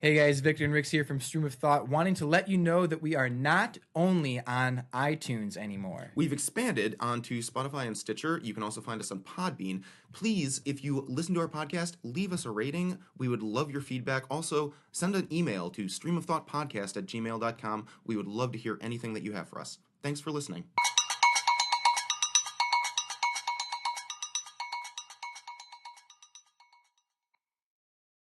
Hey guys, Victor and Rix here from Stream of Thought, wanting to let you know that we are not only on iTunes anymore. We've expanded onto Spotify and Stitcher. You can also find us on Podbean. Please, if you listen to our podcast, leave us a rating. We would love your feedback. Also, send an email to streamofthoughtpodcast@gmail.com. We would love to hear anything that you have for us. Thanks for listening.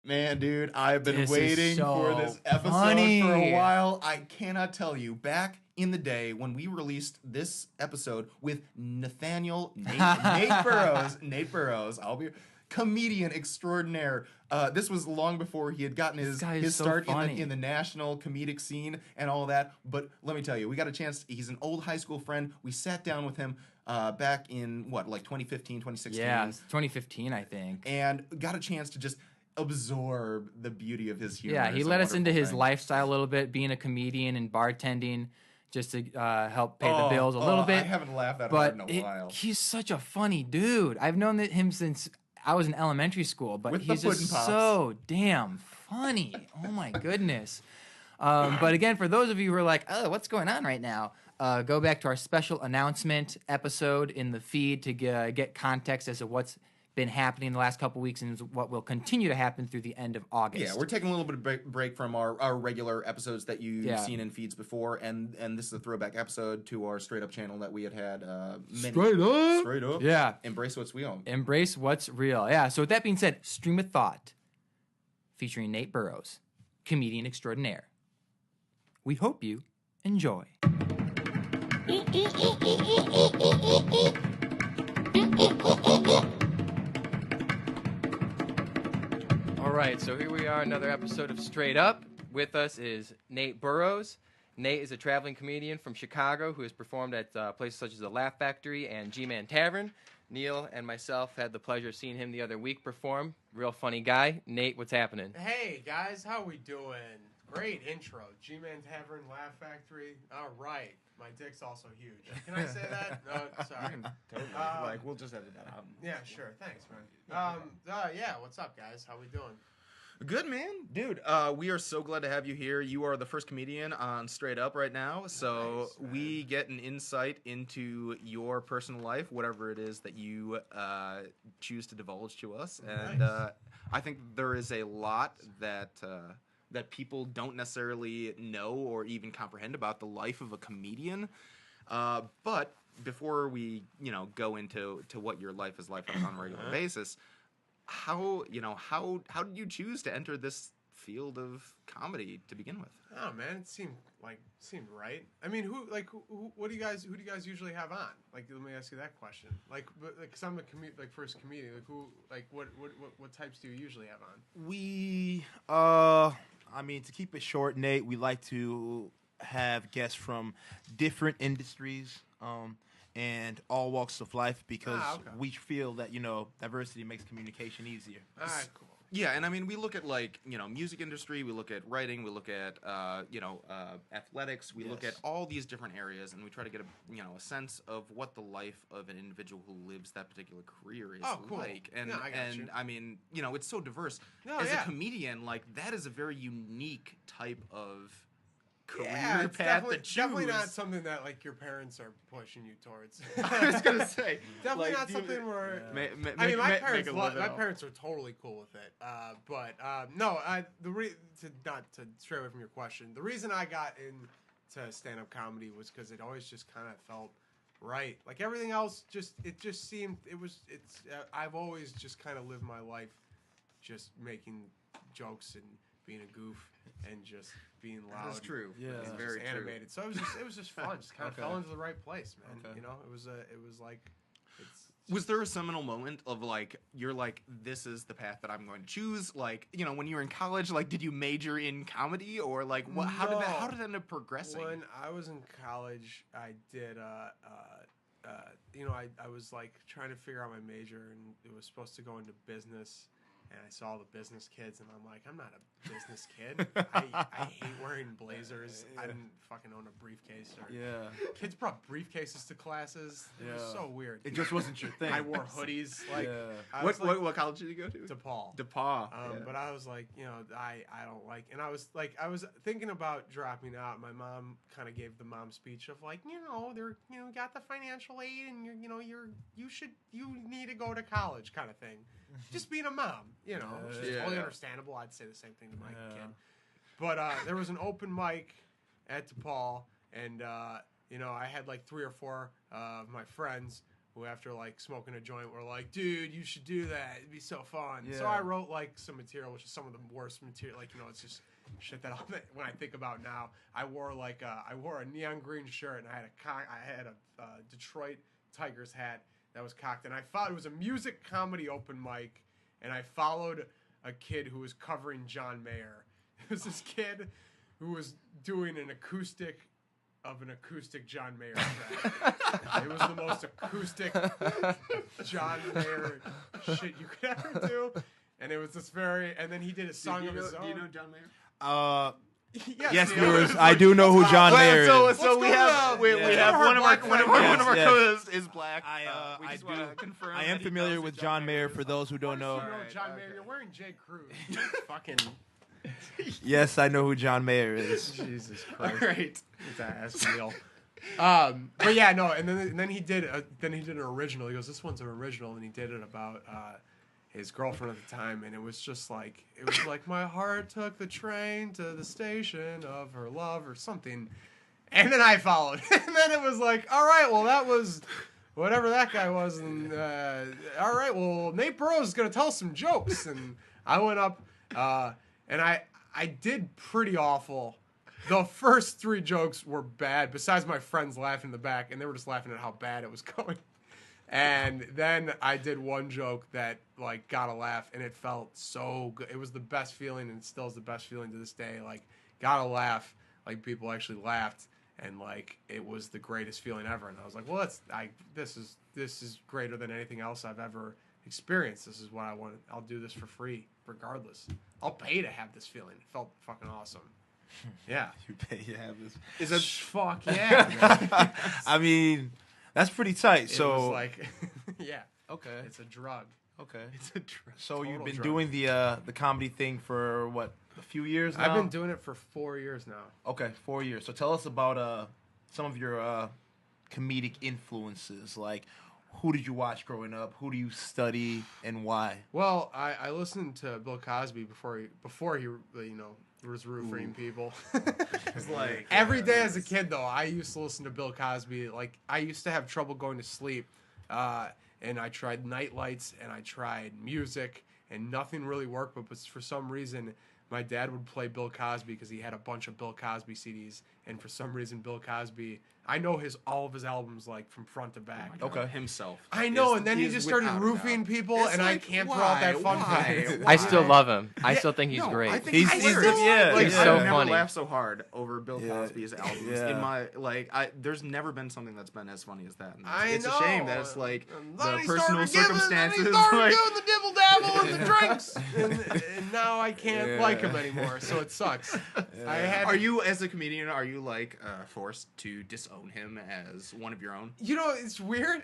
Man, dude, I've been This is waiting so for this episode funny. for a while. I cannot tell you. Back in the day when we released this episode with Nathaniel Nate Burrows, I'll be comedian extraordinaire. This was long before he had gotten his so start funny. in the national comedic scene and all that. But let me tell you, we got a chance. He's an old high school friend. We sat down with him back in, 2015, 2016? Yeah, it's 2015, I think. And got a chance to just absorb the beauty of his humor. Yeah, he It's a let us into wonderful his thing. lifestyle a little bit, being a comedian and bartending, just to help pay the bills a little bit. I haven't laughed that but hard in a while. he's such a funny dude. I've known him since I was in elementary school, but With the he's pudding just pops. so damn funny. Oh my goodness. But again, for those of you who are like, oh, what's going on right now? Go back to our special announcement episode in the feed to get context as to what's been happening the last couple weeks and what will continue to happen through the end of August. Yeah, we're taking a little bit of break from our regular episodes that you've seen in feeds before, and this is a throwback episode to our Straight Up channel that we had Straight Up. Yeah. Embrace what's we own. Embrace what's real. Yeah. So with that being said, Stream of Thought, featuring Nate Burrows, comedian extraordinaire. We hope you enjoy. All right, so here we are, another episode of Straight Up. With us is Nate Burrows. Nate is a traveling comedian from Chicago who has performed at places such as the Laugh Factory and G-Man Tavern. Neil and myself had the pleasure of seeing him the other week perform. Real funny guy. Nate, what's happening? Hey, guys, how we doing? Great intro. G-Man Tavern, Laugh Factory. All right. My dick's also huge. Can I say that? No, sorry. Totally. We'll just edit that out. Yeah, sure. Thanks, man. Yeah, what's up, guys? How we doing? Good, man. Dude, we are so glad to have you here. You are the first comedian on Straight Up right now, so Nice, we get an insight into your personal life, whatever it is that you choose to divulge to us. And Nice. I think there is a lot that people don't necessarily know or even comprehend about the life of a comedian. But before we, go into what your life is like on a regular basis, how did you choose to enter this field of comedy to begin with? Oh man, it seemed right. I mean, who do you guys usually have on? Like, let me ask you that question. Cause I'm a first comedian. What types do you usually have on? We, to keep it short, Nate, we like to have guests from different industries, and all walks of life because okay. we feel that, diversity makes communication easier. All right, cool. Yeah, and I mean, we look at music industry, we look at writing, we look at athletics, we look Yes. at all these different areas, and we try to get a sense of what the life of an individual who lives that particular career is Oh, cool. like. And Yeah, I got you. I mean, it's so diverse. No, As yeah. a comedian, that is a very unique type of career Yeah, it's path to choose. definitely not something that your parents are pushing you towards. I was gonna say, Definitely not do you- something where. Ma- I mean, my make parents, a living my off- parents are totally cool with it. No, not to stray away from your question. The reason I got into stand-up comedy was because it always just kind of felt right. Like everything else, I've always just kind of lived my life, just making jokes and being a goof and just being loud. That's true. Yeah. It's and very just true. animated. So it was just fun. Just kind of Okay. fell into the right place, man. Okay. It was like it's. Was there a seminal moment of you're like, this is the path that I'm going to choose? When you were in college, did you major in comedy or what? How did that end up progressing? When I was in college, I did. I was trying to figure out my major, and it was supposed to go into business, and I saw all the business kids, and I'm like, I'm not a business kid. I hate wearing blazers. I didn't fucking own a briefcase. Kids brought briefcases to classes. It was so weird. It just wasn't your thing. I wore hoodies. Like, What college did you go to? DePaul. DePaul. But I was like, I don't like, and I was thinking about dropping out. My mom kind of gave the mom speech of like, they're, got the financial aid, and you need to go to college, kind of thing. Just being a mom, which is totally understandable. I'd say the same thing to my kid. But there was an open mic at DePaul, and I had like 3 or 4 of my friends who, after like smoking a joint, were like, "Dude, you should do that. It'd be so fun." Yeah. So I wrote like some material, which is some of the worst material. Like, it's just shit that when I think about now. I wore a neon green shirt, and I had a Detroit Tigers hat that was cocked, and it was a music comedy open mic, and I followed a kid who was covering John Mayer. It was this kid who was doing an acoustic John Mayer track. It was the most acoustic John Mayer shit you could ever do, and it was and then he did a song of his own. Do you know John Mayer? Yes, viewers, I do know who John Mayer is. So we have one of our co-hosts is black. I am familiar with John Mayer. For those who don't know, John Mayer, you're wearing J. Crew. Fucking. Yes, I know who John Mayer is. Jesus Christ! All right, it's ass deal. But yeah, no, and then he did an original. He goes, "This one's an original," and he did it about his girlfriend at the time, and it was like my heart took the train to the station of her love or something, and then I followed, and then it was like, all right, well that was whatever that guy was, and all right, well Nate Burrows is gonna tell some jokes, and I went up, and I did pretty awful. The first 3 jokes were bad, besides my friends laughing in the back, and they were just laughing at how bad it was going. And then I did one joke that like got a laugh, and it felt so good. It was the best feeling, and it still is the best feeling to this day. Like, got a laugh, like people actually laughed, and like it was the greatest feeling ever. And I was like, well, this is greater than anything else I've ever experienced. This is what I want. I'll do this for free, regardless. I'll pay to have this feeling. It felt fucking awesome. Yeah, you pay to have this. Is it fuck yeah? I mean. That's pretty tight. So, it was like, yeah, okay, it's a drug. Okay, it's a drug. So you've been doing the comedy thing for what, a few years now? I've been doing it for 4 years now. Okay, 4 years. So tell us about some of your comedic influences. Like, who did you watch growing up? Who do you study, and why? Well, I listened to Bill Cosby before he was roofing people. It's like every day as a kid, though, I used to listen to Bill Cosby. Like, I used to have trouble going to sleep, and I tried night lights and I tried music, and nothing really worked. But for some reason, my dad would play Bill Cosby because he had a bunch of Bill Cosby CDs, and for some reason, Bill Cosby. I know all of his albums like from front to back. Okay, himself. I know, and then he just started roofing people, and I can't throw out that fun fact. I still love him. I still think he's great. I think he's so I've never funny. laughed so hard over Bill Cosby's albums in my there's never been something that's been as funny as that. It's a shame that it's like the personal circumstances. He started doing the dibble dabble and the drinks, and now I can't like him anymore. So it sucks. Are you, as a comedian, like forced to disown him as one of your own? It's weird.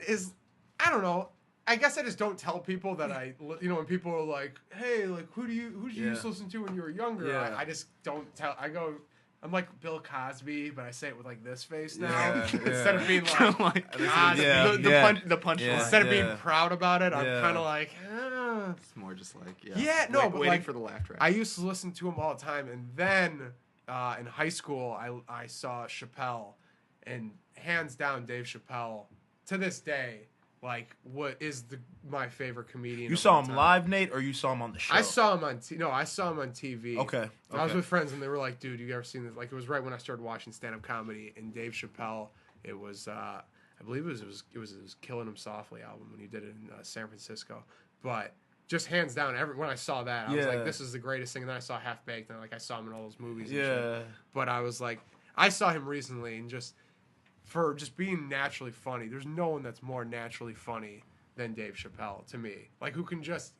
I don't know. I guess I just don't tell people that when people are like, hey, like who did you used to listen to when you were younger? I just don't tell. I'm like Bill Cosby, but I say it with like this face now instead of being like the punchline. Instead of being proud about it, I'm kind of like, it's more just like but waiting like, for the laugh track. I used to listen to him all the time, and then in high school I saw Chappelle, and hands down Dave Chappelle to this day, like, what is my favorite comedian. You saw him live, Nate, or you saw him on the show? I saw him on TV. Okay. I was with friends, and they were like, dude, you ever seen this? Like, it was right when I started watching stand-up comedy, and Dave Chappelle, it was, I believe it was his Killing Him Softly album when he did it in San Francisco. But just hands down, when I saw that, I was like, this is the greatest thing. And then I saw Half Baked, and I saw him in all those movies and shit. But I was like, I saw him recently, and for just being naturally funny. There's no one that's more naturally funny than Dave Chappelle to me. Like who just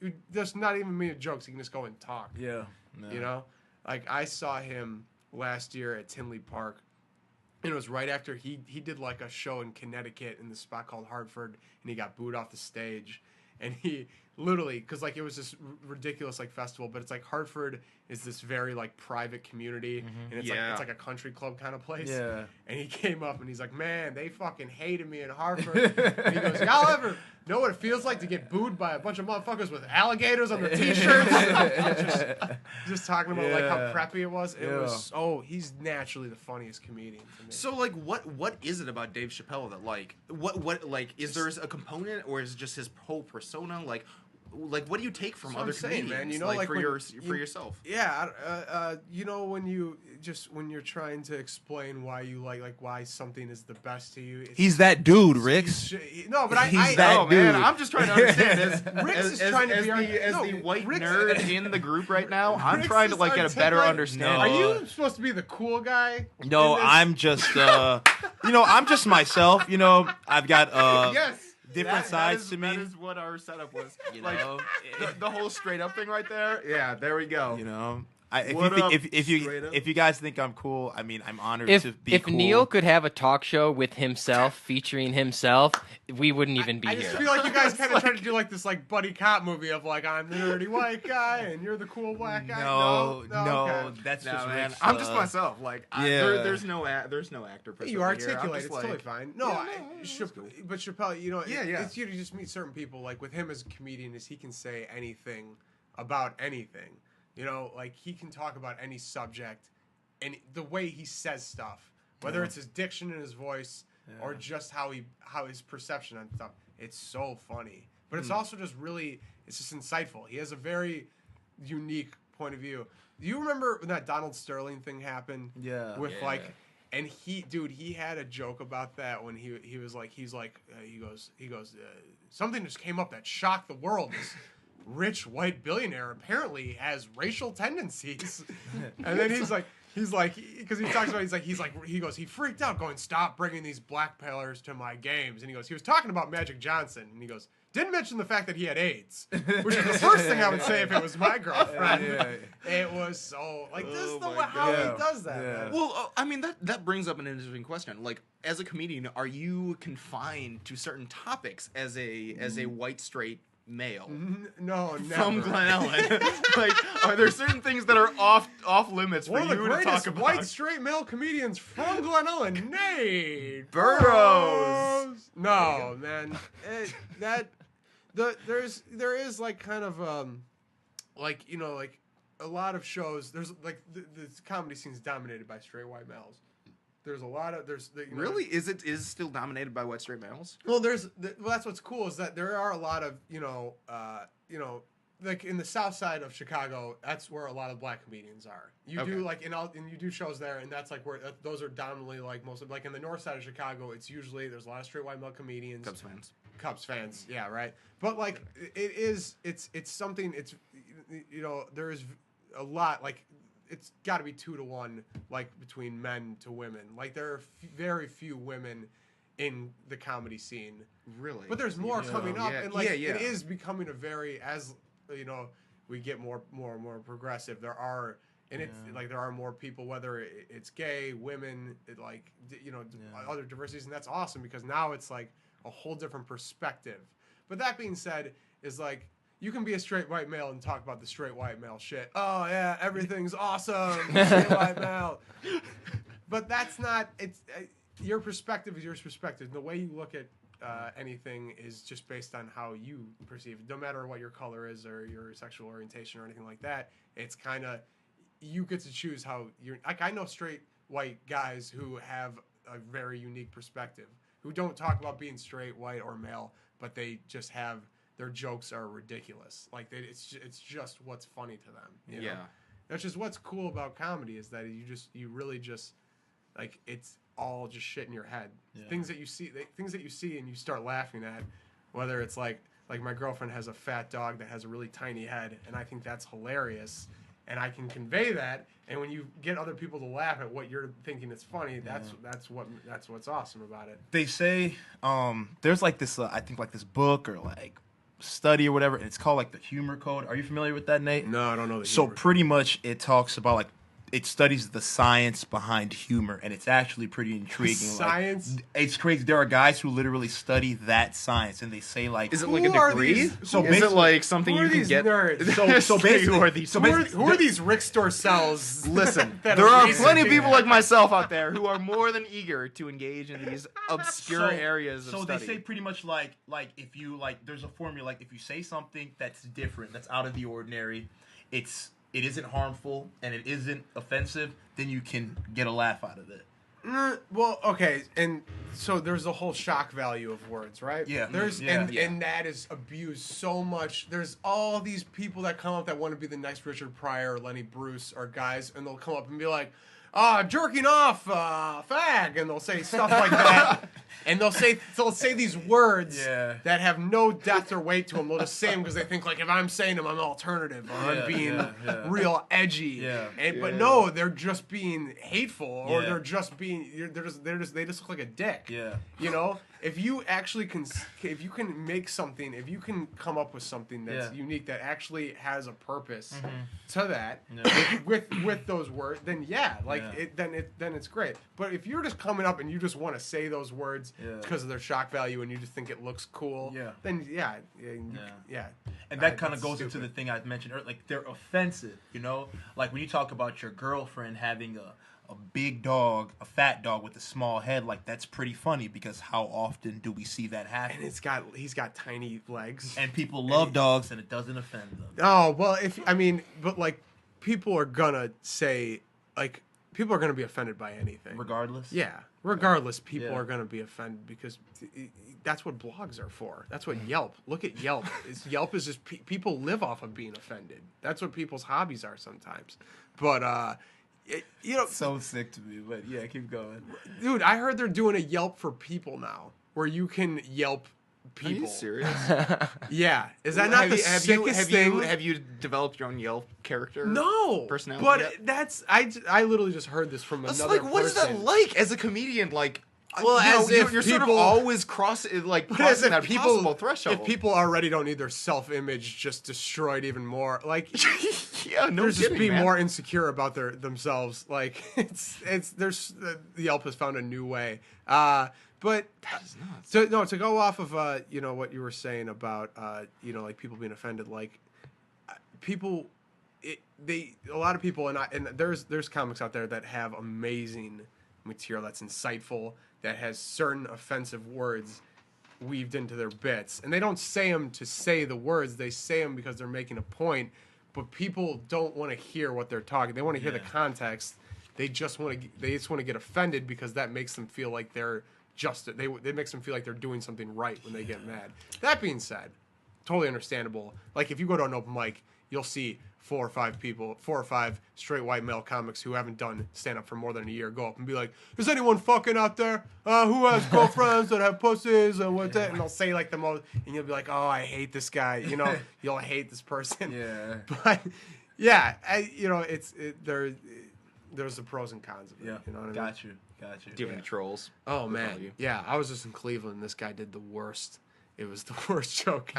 not even mean jokes. He can just go and talk. Yeah. You know, like I saw him last year at Tinley Park. And it was right after he did like a show in Connecticut in this spot called Hartford, and he got booed off the stage. And he literally, because like it was this ridiculous like festival, but it's like Hartford is this very like private community, and it's like a country club kind of place. Yeah. And he came up and he's like, "Man, they fucking hated me in Hartford." And he goes, "Y'all ever know what it feels like to get booed by a bunch of motherfuckers with alligators on their t-shirts?" just talking about like how crappy it was. It was he's naturally the funniest comedian to me. So like what is it about Dave Chappelle that like what like is there a component, or is it just his whole persona? Like what do you take from other comedians, man? You know, like for yourself? Yeah, you know, when you're trying to explain why you like why something is the best to you. He's that dude, Rix. No, but he's that dude. Man, I'm just trying to understand. Rix is trying to be the white nerd in the group right now. I'm trying to like get a better understanding. Are you supposed to be the cool guy? No, I'm just I'm just myself. You know, I've got yes. different sides to me. That is what our setup was. You know, the whole straight up thing right there. Yeah, there we go. You know, if you guys think I'm cool, I mean, I'm honored to be if cool. If Neil could have a talk show with himself, featuring himself, we wouldn't even be here. I just feel like you guys kind of try to do like this like buddy cop movie of like I'm the nerdy white guy and you're the cool black guy. No, okay. That's just man. Rich, I'm just myself. Like there's no actor. You articulate. It's like, totally fine. But Chappelle, you know, it's you to just meet certain people. Like with him as a comedian, is he can say anything about anything. You know, like he can talk about any subject, and the way he says stuff, whether it's his diction in his voice or just how his perception on stuff, it's so funny. But it's also just it's just insightful. He has a very unique point of view. Do you remember when that Donald Sterling thing happened? Yeah. With and he had a joke about that when he goes something just came up that shocked the world. This rich white billionaire apparently has racial tendencies, and then he's like because he talks about he freaked out going, "Stop bringing these black players to my games," and he goes, he was talking about Magic Johnson, and he goes, didn't mention the fact that he had AIDS, which is the first thing I would say if it was my girlfriend. It was so like this is how he does that. Man. Well, I mean that brings up an interesting question. Like, as a comedian, are you confined to certain topics as a white straight male? No, never. From Glen Ellen. Like, are there certain things that are off limits for you to talk about? One of the greatest white straight male comedians from Glen Ellen, Nate Burrows. No, man, there is like kind of like, you know, like a lot of shows. There's like the comedy scene is dominated by straight white males. There's a lot of really is it still dominated by white straight males? Well, that's what's cool is that there are a lot of like in the south side of Chicago, that's where a lot of black comedians are. You do like and you do shows there, and that's like where those are dominantly like mostly like in the north side of Chicago. It's usually there's a lot of straight white male comedians. Cubs fans, yeah, right. But like it's something. It's you know there is a lot like. It's got to be 2 to 1, like between men to women. Like there are very few women in the comedy scene. Really, but there's more coming up, and like it is becoming a very you know we get more and more progressive. There are it's like there are more people, whether it's gay, women, other diversities, and that's awesome because now it's like a whole different perspective. But that being said, is like. You can be a straight white male and talk about the straight white male shit. Oh yeah, everything's awesome, straight white male. But that's not. It's your perspective is your perspective. The way you look at anything is just based on how you perceive it. No matter what your color is or your sexual orientation or anything like that. It's kind of you get to choose how you're. Like I know straight white guys who have a very unique perspective, who don't talk about being straight, white, or male, but they just have. Their jokes are ridiculous. Like it's just what's funny to them. You know? That's just what's cool about comedy is that you really just like it's all just shit in your head. Things that you see and you start laughing at. Whether it's like my girlfriend has a fat dog that has a really tiny head, and I think that's hilarious. and I can convey that. And when you get other people to laugh at what you're thinking is funny, that's what's awesome about it. They say there's like this I think like this book or like study or whatever, and it's called like the humor code. Are you familiar with that, Nate? No, I don't know. So pretty much it talks about like it studies the science behind humor, and it's actually pretty intriguing. Science? Like, it's crazy. There are guys who literally study that science, and they say like, Is it like a degree? So is it like something who you are can these get? nerds? So basically, Who are these Rick Storcells? Listen, that there are researching plenty of that? people like myself out there who are more than eager to engage in these obscure areas of so study. they say pretty much like if you like, there's a formula, like if you say something that's different, that's out of the ordinary, it isn't harmful and it isn't offensive, then you can get a laugh out of it. Well, okay, and so there's the whole shock value of words, right? Yeah. And that is abused so much. There's all these people that come up that want to be the next Richard Pryor or Lenny Bruce or guys, and they'll come up and be like, jerking off, fag, and they'll say stuff like that. And they'll say these words that have no depth or weight to them. They'll just say them because they think like if I'm saying them, I'm alternative or I'm being real edgy. But no, they're just being hateful or they're just being they just look like a dick. Yeah. You know, if you actually can make something, if you can come up with something that's unique that actually has a purpose to that with those words, then then it's great. But if you're just coming up and you just want to say those words because of their shock value and you just think it looks cool, then and that kind of goes into the thing I mentioned earlier, like they're offensive, you know, like when you talk about your girlfriend having a big dog, a fat dog with a small head, like that's pretty funny because how often do we see that happen? And he's got tiny legs, and people love dogs, and it doesn't offend them. Oh well, but like people are gonna say like. People are going to be offended by anything. Regardless? Yeah. Regardless, people are going to be offended because that's what blogs are for. That's what Yelp. Look at Yelp. Yelp is just people live off of being offended. That's what people's hobbies are sometimes. But, so sick to me, but yeah, keep going. Dude, I heard they're doing a Yelp for people now where you can Yelp people. Are you serious? Yeah. Is that not the sickest thing? Have you developed your own Yelp character? No. Personality? But yet? that's I literally just heard this from That's another like, what is that person. like as a comedian? Like, Well, as if you're sort of people- always crossing that possible threshold. If people already don't need their self-image just destroyed even more, like yeah, no they're just kidding, being man. more insecure about themselves. Like there's Yelp has found a new way. But to go off of what you were saying about like people being offended, like people, a lot of people and there's comics out there that have amazing material that's insightful, that has certain offensive words weaved into their bits, and they don't say them to say the words, they say them because they're making a point, but people don't want to hear what they're talking. They want to hear the context. They just want to get offended because that makes them feel like they're it makes them feel like they're doing something right when they get mad. That being said, totally understandable. Like if you go to an open mic, you'll see 4 or 5 straight white male comics who haven't done stand-up for more than a year go up and be like, is anyone fucking out there who has girlfriends that have pussies and what's that? And they'll say like the most, and you'll be like, oh, I hate this guy. You'll hate this person. Yeah. But yeah, there's the pros and cons of it. Yeah. You know what I mean? Got you. Do you have any trolls? Oh man, yeah. I was just in Cleveland. This guy did the worst. It was the worst joke.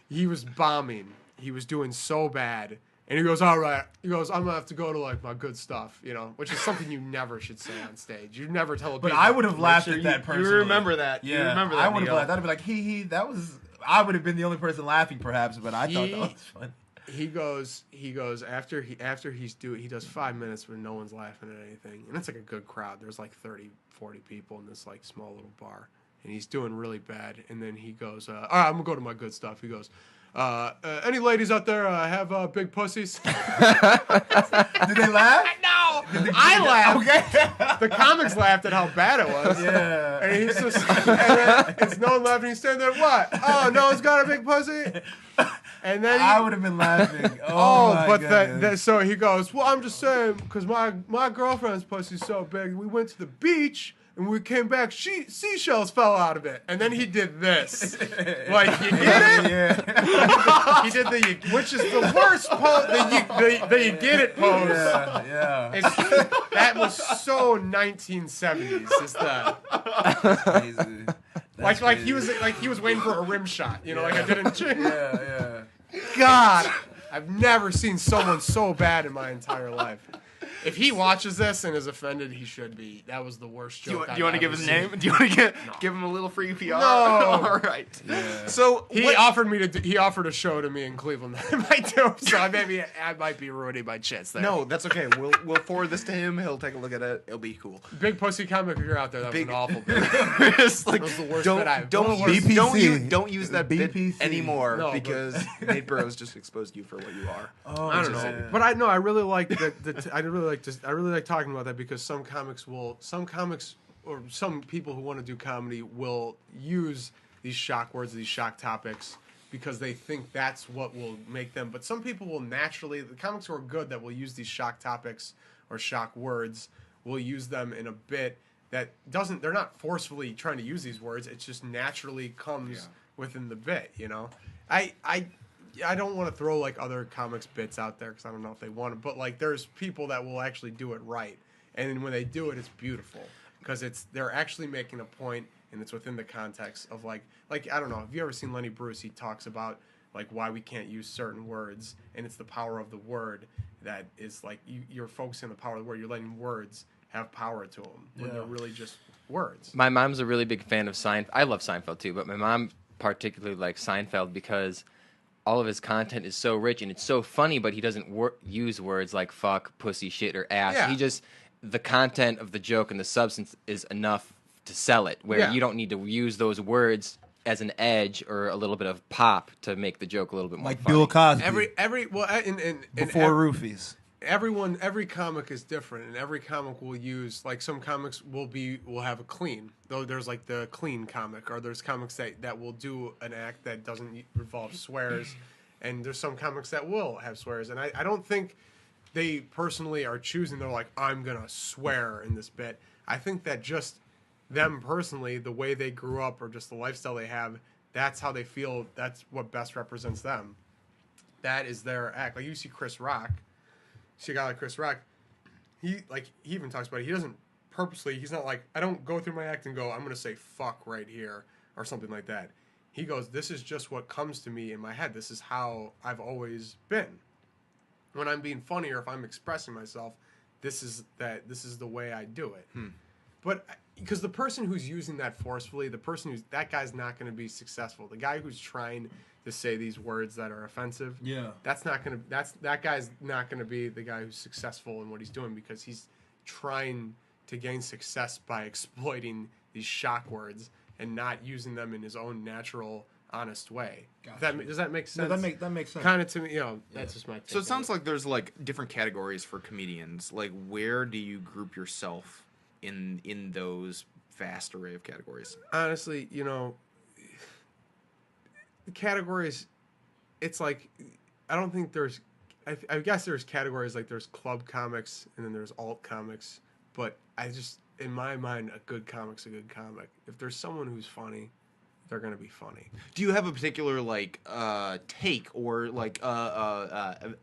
He was bombing. He was doing so bad, and he goes, "All right." He goes, "I'm gonna have to go to like my good stuff," which is something you never should say on stage. You never tell a. But I would have laughed at that person. You remember that? Yeah, you remember that? I would have laughed. I'd be like, "He." That was. I would have been the only person laughing, perhaps, but I thought that was fun. He goes after he does 5 minutes when no one's laughing at anything, and it's like a good crowd. There's like 30, 40 people in this like small little bar, and he's doing really bad. And then he goes, "All right, I'm gonna go to my good stuff." He goes, "Any ladies out there have big pussies?" Did they laugh? No, I laughed. Okay. The comics laughed at how bad it was. Yeah. And he's just, it's no one laughing. He's standing there. What? Oh, no one's got a big pussy. And then I would have been laughing. So he goes, well, I'm just saying because my girlfriend's pussy's so big. We went to the beach and we came back, seashells fell out of it. And then he did this. Like, you get it? Yeah. He did which is the worst pose, the you get it pose. Yeah. That was so 1970s. It's Crazy. like he was waiting for a rim shot. You know, like I didn't. Yeah. God, I've never seen someone so bad in my entire life. If he watches this and is offended, he should be. That was the worst joke. Do you want to give his name? Do you want to give him a little free PR? No. All right. Yeah. So He offered a show to me in Cleveland. I might do. So I might be ruining my chance there. No, that's okay. We'll forward this to him. He'll take a look at it. It'll be cool. Big pussy comic, if you're out there, that was an awful bit. It's like, That was the worst don't bit I've don't done. use, BPC. don't use that bit BPC. anymore No, but- because Nate Burrows just exposed you for what you are. Oh, I don't know, yeah. but I really like that. I really like talking about that because some comics or some people who want to do comedy will use these shock words, these shock topics, because they think that's what will make them. But some people will naturally, the comics who are good that will use these shock topics or shock words, will use them in a bit that doesn't. They're not forcefully trying to use these words. It just naturally comes within the bit. You know, I don't want to throw like other comics bits out there because I don't know if they want to, but like there's people that will actually do it right, and then when they do it, it's beautiful because they're actually making a point and it's within the context of like I don't know. Have you ever seen Lenny Bruce? He talks about like why we can't use certain words, and it's the power of the word that is like you're focusing on the power of the word. You're letting words have power to them when they're really just words. My mom's a really big fan of Seinfeld. I love Seinfeld too, but my mom particularly likes Seinfeld because all of his content is so rich and it's so funny, but he doesn't use words like fuck, pussy, shit, or ass. Yeah. He just, the content of the joke and the substance is enough to sell it, where you don't need to use those words as an edge or a little bit of pop to make the joke a little bit more Like funny. Bill Cosby. Before Roofies. every comic is different, and every comic will use like some comics will have a clean. Though there's like the clean comic, or there's comics that will do an act that doesn't involve swears, and there's some comics that will have swears. And I don't think they personally are choosing. They're like, I'm gonna swear in this bit. I think that just them personally, the way they grew up or just the lifestyle they have, that's how they feel. That's what best represents them. That is their act. Like you see Chris Rock. See a guy like Chris Rock, he even talks about it. He doesn't purposely, he's not like, I don't go through my act and go, I'm going to say fuck right here or something like that. He goes, this is just what comes to me in my head. This is how I've always been. When I'm being funny or if I'm expressing myself, this is the way I do it. But because the person who's using that forcefully, that guy's not going to be successful. The guy who's trying to say these words that are offensive, that guy's not going to be the guy who's successful in what he's doing because he's trying to gain success by exploiting these shock words and not using them in his own natural, honest way. Gotcha. Does that make sense? No, that makes sense. Kind of to me, that's just my take. So it sounds like there's like different categories for comedians. Like, where do you group yourself in those vast array of categories? Honestly, the categories, it's like, I don't think there's, I guess there's categories like there's club comics and then there's alt comics, but in my mind, a good comic's a good comic. If there's someone who's funny, they're going to be funny. Do you have a particular like take or like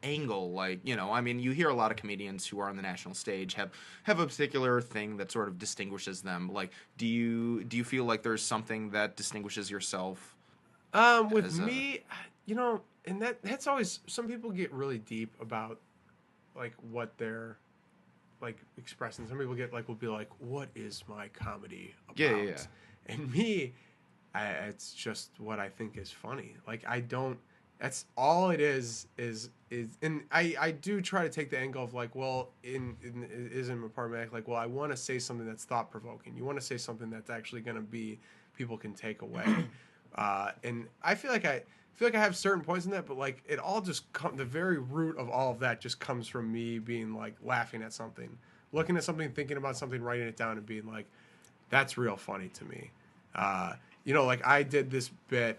angle? Like, I mean, you hear a lot of comedians who are on the national stage have a particular thing that sort of distinguishes them. Like, do you feel like there's something that distinguishes yourself? With me, and that's always, some people get really deep about like what they're like expressing. Some people will be like, what is my comedy about? Yeah. And me, it's just what I think is funny. Like, that's all it is, and I do try to take the angle of like, well, in a part of my act, like, well, I want to say something that's thought provoking. You want to say something that's actually going to be, people can take away. And I feel like I have certain points in that, but like it all just the very root of all of that just comes from me being like laughing at something, looking at something, thinking about something, writing it down, and being like, that's real funny to me. Like I did this bit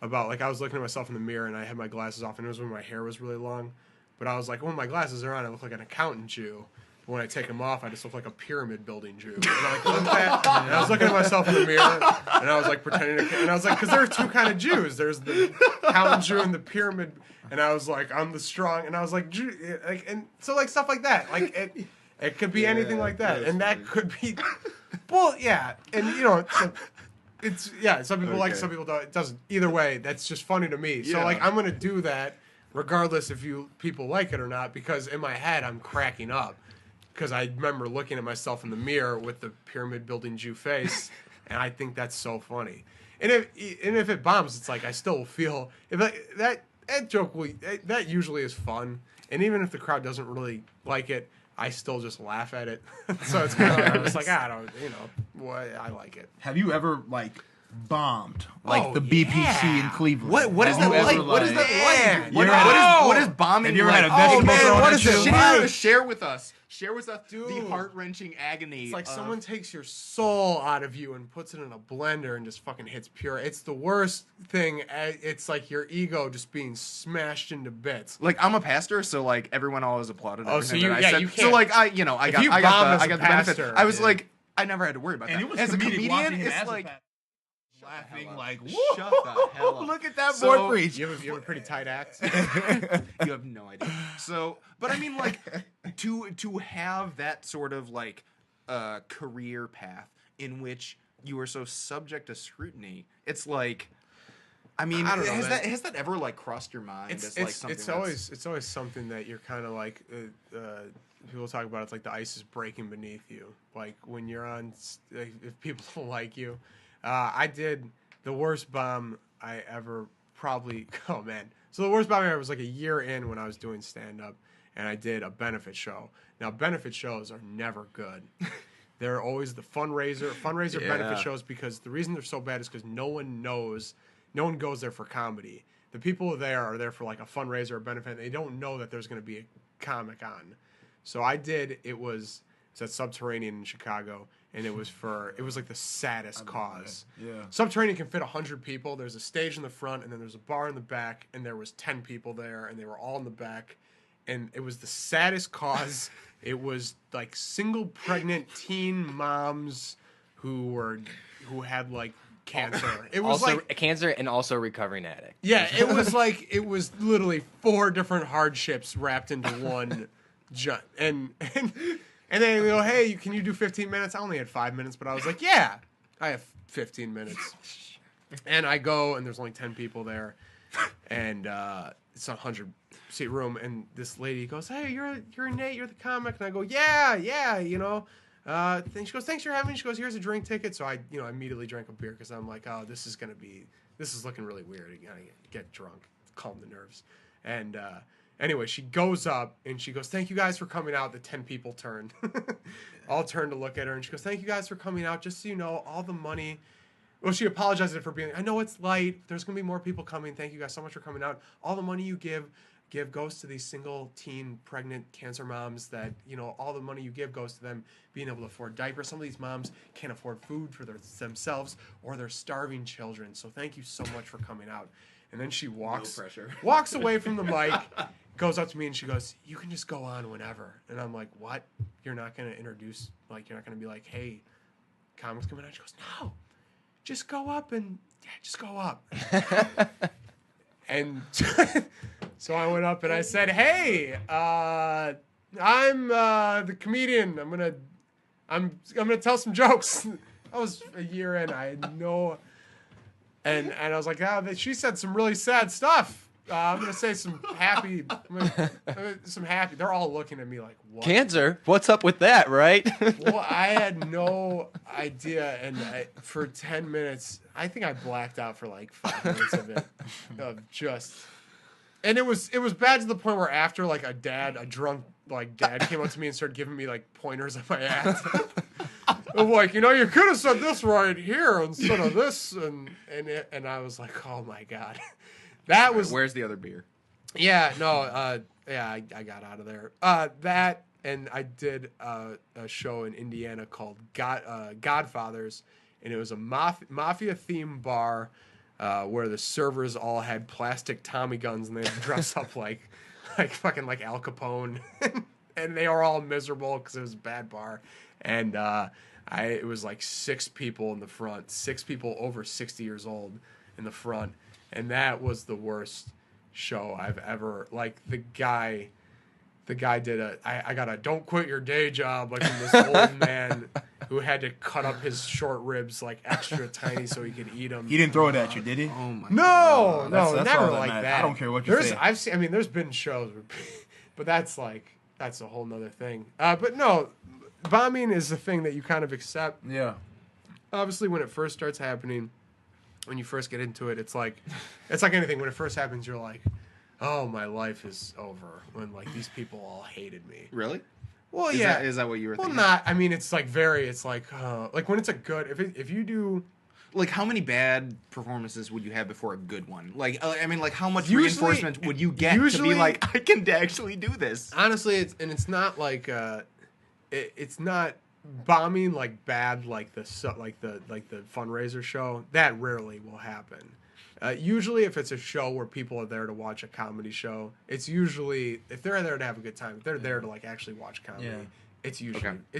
about like I was looking at myself in the mirror and I had my glasses off and it was when my hair was really long, but I was like, when my glasses are on, I look like an accountant Jew. When I take them off, I just look like a pyramid building Jew. And I was looking at myself in the mirror, and I was like pretending to, and I was like, because there are two kind of Jews. There's the common Jew and the pyramid. And I was like, I'm the strong, and I was like, Jew, like, and so like stuff like that. Like it could be anything like that, and that could be, well, yeah, and you know, it's some people like, some people don't. It doesn't. Either way, that's just funny to me. So like, I'm gonna do that regardless if people like it or not, because in my head I'm cracking up. Because I remember looking at myself in the mirror with the pyramid building Jew face, and I think that's so funny. And if it bombs, it's like I still feel that joke that usually is fun. And even if the crowd doesn't really like it, I still just laugh at it. So it's kind of just like I don't, I like it. Have you ever like bombed like the BPC in Cleveland? What is that like? What is that like? What is bombing? Have you ever like? had a vegetable thrown what at is you? it like? Share with us. Share with us Dude. the heart-wrenching agony. It's like someone takes your soul out of you and puts it in a blender and just fucking hits pure. It's the worst thing. It's like your ego just being smashed into bits. Like I'm a pastor, so like everyone always applauded everything that I said. you can't. So like I got the benefit. I was like I never had to worry about And that. it was As a comedic comedian, watching him it's as a like pastor. Laughing like, shut the hell up. Look at that So- boy preach. You have a pretty tight act. You have no idea. So, but I mean, like, to have that sort of like career path in which you are so subject to scrutiny, it's like, I mean, I don't know, has that ever like crossed your mind? As, like, something It's always something that you're kind of like. People talk about it's like the ice is breaking beneath you. Like when you're on, if people don't like you. I did the worst bomb I ever probably. Oh man! So the worst bomb I ever was like a year in when I was doing stand up, and I did a benefit show. Now benefit shows are never good. They're always the fundraiser benefit shows, because the reason they're so bad is because no one goes there for comedy. The people there are there for like a fundraiser or benefit. And they don't know that there's going to be a comic on. So I did. It's at Subterranean in Chicago. And it was like the saddest cause. Yeah. Subterranean can fit 100 people. There's a stage in the front, and then there's a bar in the back, and there was 10 people there, and they were all in the back. And it was the saddest cause. It was like single pregnant teen moms who had like cancer. It was also like cancer and also recovering addict. yeah, it was literally 4 different hardships wrapped into one and then they go, hey, can you do 15 minutes? I only had 5 minutes, but I was like, yeah, I have 15 minutes. And I go, and there's only 10 people there, and it's a 100-seat room. And this lady goes, hey, you're Nate, you're the comic. And I go, yeah, then she goes, thanks for having me. She goes, here's a drink ticket. So I immediately drank a beer because I'm like, oh, this is looking really weird. I gotta get drunk, calm the nerves. And anyway, she goes up and she goes, thank you guys for coming out. The 10 people turned. All turned to look at her, and she goes, thank you guys for coming out. Just so you know, all the money. Well, she apologized for being, I know it's light. There's going to be more people coming. Thank you guys so much for coming out. All the money you give goes to these single teen pregnant cancer moms that, all the money you give goes to them being able to afford diapers. Some of these moms can't afford food for themselves, or they're starving children. So thank you so much for coming out. And then she walks away from the mic, goes up to me, and she goes, you can just go on whenever. And I'm like, what? You're not going to introduce, like, you're not going to be like, hey, comics coming out? She goes, no, just go up and, just go up. And so I went up and I said, hey, I'm the comedian. I'm gonna tell some jokes. I was a year in. I had no... And I was like, she said some really sad stuff. I'm gonna say some happy. They're all looking at me like, what? Cancer? What's up with that, right? Well, I had no idea, and for 10 minutes, I think I blacked out for like 5 minutes of it, and it was bad to the point where after like a drunk dad came up to me and started giving me like pointers on my act. Of like, you could have said this right here instead of this, and I was like, oh my god. That was. Where's the other beer? Yeah, no, I got out of there. That, and I did a show in Indiana called Godfathers, and it was a mafia themed bar where the servers all had plastic Tommy guns and they dressed up like fucking like Al Capone. and they were all miserable because it was a bad bar. And it was like 6 people in the front, 6 people over 60 years old in the front, and that was the worst show I've ever. Like the guy did I got a don't quit your day job like from this old man who had to cut up his short ribs like extra tiny so he could eat them. He didn't throw it at you, did he? Oh my No, God. no, That's never all that like matters. that. I don't care what you there's, say. I've seen. I mean, there's been shows, but that's a whole nother thing. But no, bombing is the thing that you kind of accept. Yeah. Obviously, when it first starts happening, when you first get into it, it's like anything. When it first happens, you're like, oh, my life is over. When like these people all hated me. Really? Well, Is yeah. Is that what you were thinking? Well, not. I mean, it's like when it's a good. If you do. Like, how many bad performances would you have before a good one? Like, I mean, like, how much Usually- reinforcement would you get to usually- be like, I can actually do this? Honestly, it's not like it's not bombing like bad like the fundraiser show. That rarely will happen. Usually, if it's a show where people are there to watch a comedy show, it's usually if they're there to have a good time. If they're there to like actually watch comedy, Yeah. it's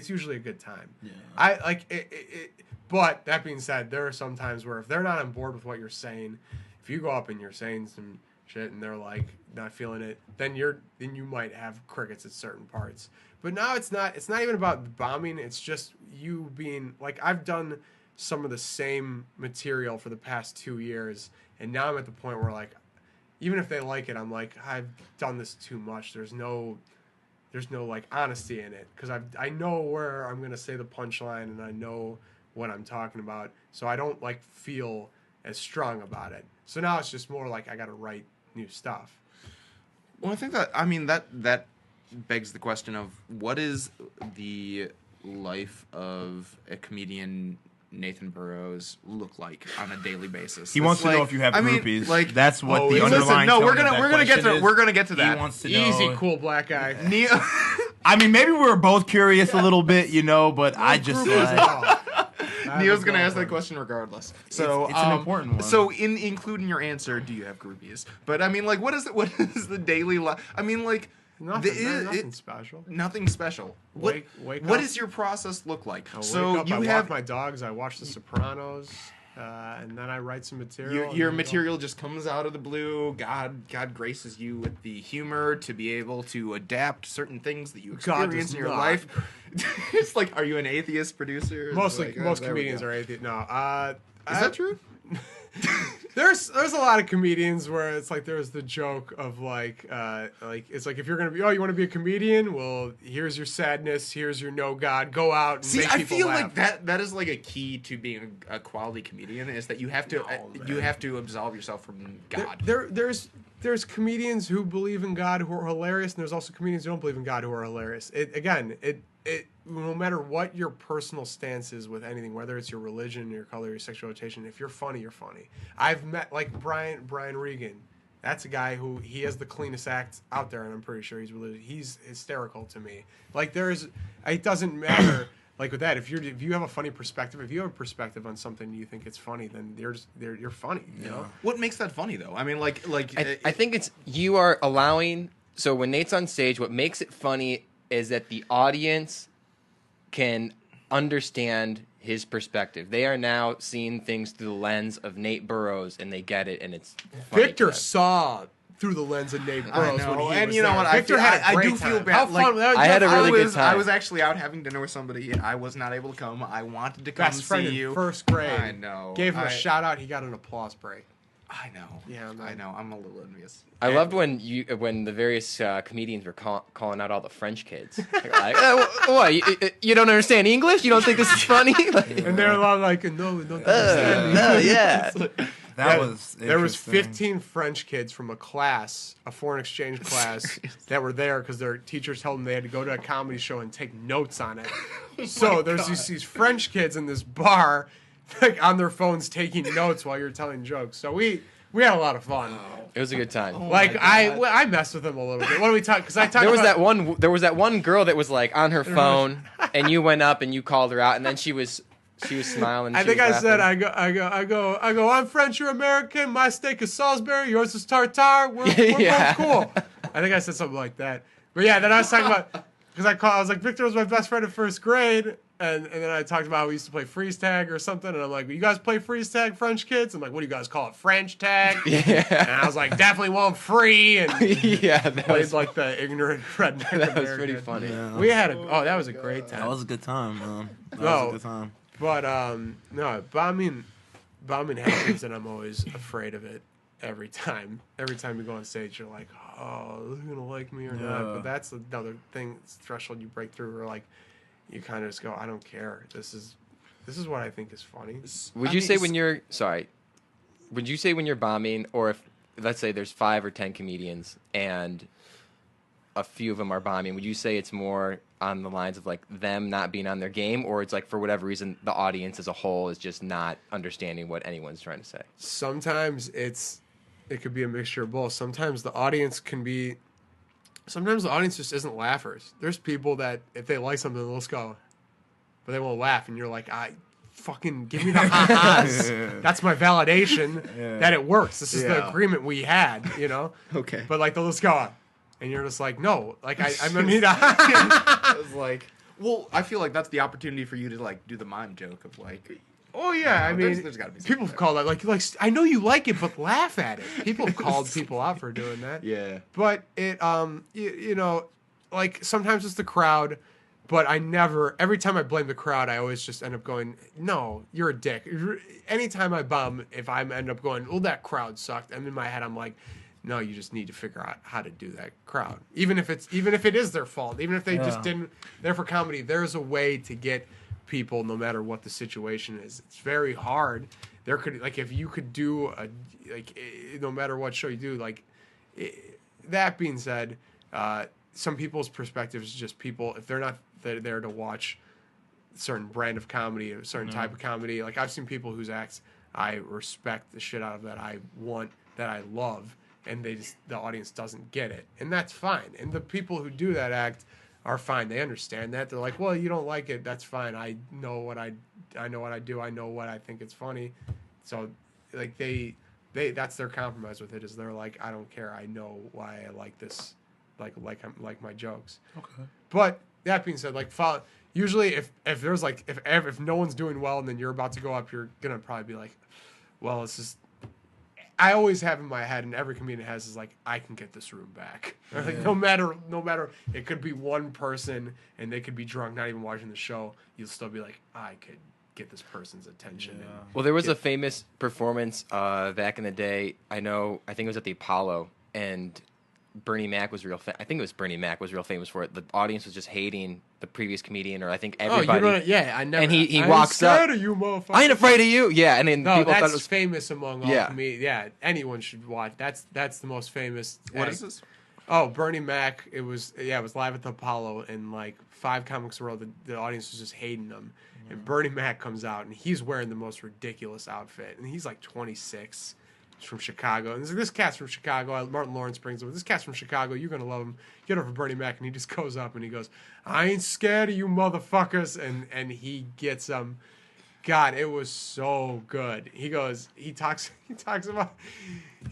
usually a good time. Yeah. I like it. But that being said, there are some times where if they're not on board with what you're saying, if you go up and you're saying some shit and they're like not feeling it, then you might have crickets at certain parts. But now it's not even about bombing, it's just you being like I've done some of the same material for the past 2 years, and now I'm at the point where like even if they like it, I'm like I've done this too much. There's no like honesty in it because I know where I'm going to say the punchline and I know what I'm talking about, so I don't like feel as strong about it. So now it's just more like I got to write new stuff. Well, I think that begs the question of what is the life of a comedian Nathan Burrows look like on a daily basis? He wants to know if you have groupies. That's what the listen, underlying. no, tone we're of that gonna get question to is. we're gonna get to that. He wants to Easy, know. cool black guy. Neil, I mean, maybe we were both curious a little bit, but I just Neil's gonna ask that question regardless. So it's an important one. So including your answer, do you have groupies? But I mean, like, what is the daily life? I mean, like, Nothing special. Nothing special. Wake What up. does your process look like? I So wake up, you I have walk my dogs, I watch The Sopranos, and then I write some material. your material just comes out of the blue. God graces you with the humor to be able to adapt certain things that you God experience does in your not. life. It's like, are you an atheist producer? Most Like, most there we comedians go. are atheist. No, Is that true? There's a lot of comedians where it's like there's the joke of like it's like if you're gonna be you want to be a comedian, well here's your sadness, here's your no God, go out and See, make I people feel laugh. like that is like a key to being a quality comedian is that you have to you have to absolve yourself from God. There's comedians who believe in God who are hilarious, and there's also comedians who don't believe in God who are hilarious. It no matter what your personal stance is with anything, whether it's your religion, your color, your sexual orientation, if you're funny, you're funny. I've met like Brian Regan. That's a guy who he has the cleanest act out there, and I'm pretty sure he's religious. He's hysterical to me. Like it doesn't matter. Like with that, if you have a funny perspective, if you have a perspective on something and you think it's funny, then you're funny. You know? What makes that funny though? I mean, I think it's you are allowing. So when Nate's on stage, what makes it funny is that the audience can understand his perspective. They are now seeing things through the lens of Nate Burrows, and they get it, and it's funny Victor to them. saw through the lens of Nate I Burrows know, when he and was you know there. what? Victor had a I great do time. feel bad. How Like, fun! I had a really good I time. was actually out having dinner with somebody. I was not able to come. I wanted to come Best friend see in you. first grade. I know. Gave him a I- shout out. He got an applause break. I know. Yeah, man. I know. I'm a little envious. I loved when the various comedians were calling out all the French kids. They're like, what? You don't understand English? You don't think this is funny? And they're all like, no, we don't understand. Yeah. That was There was interesting. 15 French kids from a foreign exchange class that were there because their teachers told them they had to go to a comedy show and take notes on it. So there's these French kids in this bar, like on their phones taking notes while you're telling jokes. So we had a lot of fun. It was a good time. Like I messed with them a little bit. What do we talk? Because I talked. There was that one girl that was like on her phone, and you went up and you called her out, and then she was smiling. I think I said I go. I'm French, you're American. My steak is Salisbury, yours is tartare. We're Yeah. both cool. I think I said something like that. But yeah, then I was talking about because I was like, Victor was my best friend in first grade, and then I talked about how we used to play freeze tag or something, and I'm like, you guys play freeze tag, French kids? I'm like, what do you guys call it, French tag? Yeah. And I was like, definitely want free, and Yeah, that played was, like the ignorant redneck. that was American. pretty funny. Yeah. We had that was a great time. That was a good time, man. That No. was a good time. But no, bombing happens, and I'm always afraid of it every time. Every time you go on stage, you're like, oh, are they gonna like me or not? Yeah. But that's another thing, threshold you break through, where like you kind of just go, I don't care. This is what I think is funny. Would you say when you're would you say when you're bombing, or if let's say there's 5 or 10 comedians and a few of them are bombing, would you say it's more on the lines of like them not being on their game, or it's like for whatever reason the audience as a whole is just not understanding what anyone's trying to say? Sometimes it could be a mixture of both. Sometimes the audience just isn't laughers. There's people that if they like something, they'll just go, but they won't laugh, and you're like, fucking give me the ha-has. That's my validation that it works. This is the agreement we had, you know? Okay. But like they'll just go, and you're just like, no, like I'm gonna need a I was like, well, I feel like that's the opportunity for you to like do the mime joke of like, oh yeah, I mean, there's gotta be people have called that like I know you like it, but laugh at it. People have called people out for doing that. yeah. But it you know, like sometimes it's the crowd, but every time I blame the crowd, I always just end up going, no, you're a dick. Anytime I bomb, if I end up going, well, that crowd sucked, and in my head I'm like, no, you just need to figure out how to do that crowd. Even if it is their fault, even if they just didn't, they're for comedy, there's a way to get people no matter what the situation is. It's very hard. There could, like, if you could do no matter what show you do, like, that being said, some people's perspectives is just people, if they're not there to watch a certain brand of comedy, a certain type of comedy, like I've seen people whose acts I respect the shit out of, that I want, that I love, and the audience doesn't get it, and that's fine. And the people who do that act are fine. They understand that. They're like, well, you don't like it, that's fine. I know what I do. I know what I think it's funny. So like they that's their compromise with it, is they're like, I don't care. I know why I like this, like my jokes. Okay. But that being said, like usually if there's like if no one's doing well and then you're about to go up, you're gonna probably be like, well, it's just. I always have in my head, and every comedian has, is like, I can get this room back. Or like no matter, it could be one person and they could be drunk, not even watching the show. You'll still be like, I could get this person's attention. Yeah. Well, there was a famous performance back in the day. I think it was at the Apollo, and Bernie Mac was I think it was Bernie Mac was real famous for it. The audience was just hating the previous comedian, or I think everybody. Oh, I never. And he I walks ain't up. scared of you, motherfucker. I ain't afraid of you. Yeah, and then No, people that's thought it was famous among all Yeah. comedians. Yeah, anyone should watch. That's the most famous. What is this? Oh, Bernie Mac. It was live at the Apollo, and like 5 comics in a row, the audience was just hating him. And Bernie Mac comes out, and he's wearing the most ridiculous outfit, and he's like 26. He's from Chicago, and this cat's from Chicago. Martin Lawrence brings him. This cat's from Chicago. You're gonna love him. Get over Bernie Mac, and he just goes up and he goes, "I ain't scared of you, motherfuckers," and he gets them. God, it was so good. He talks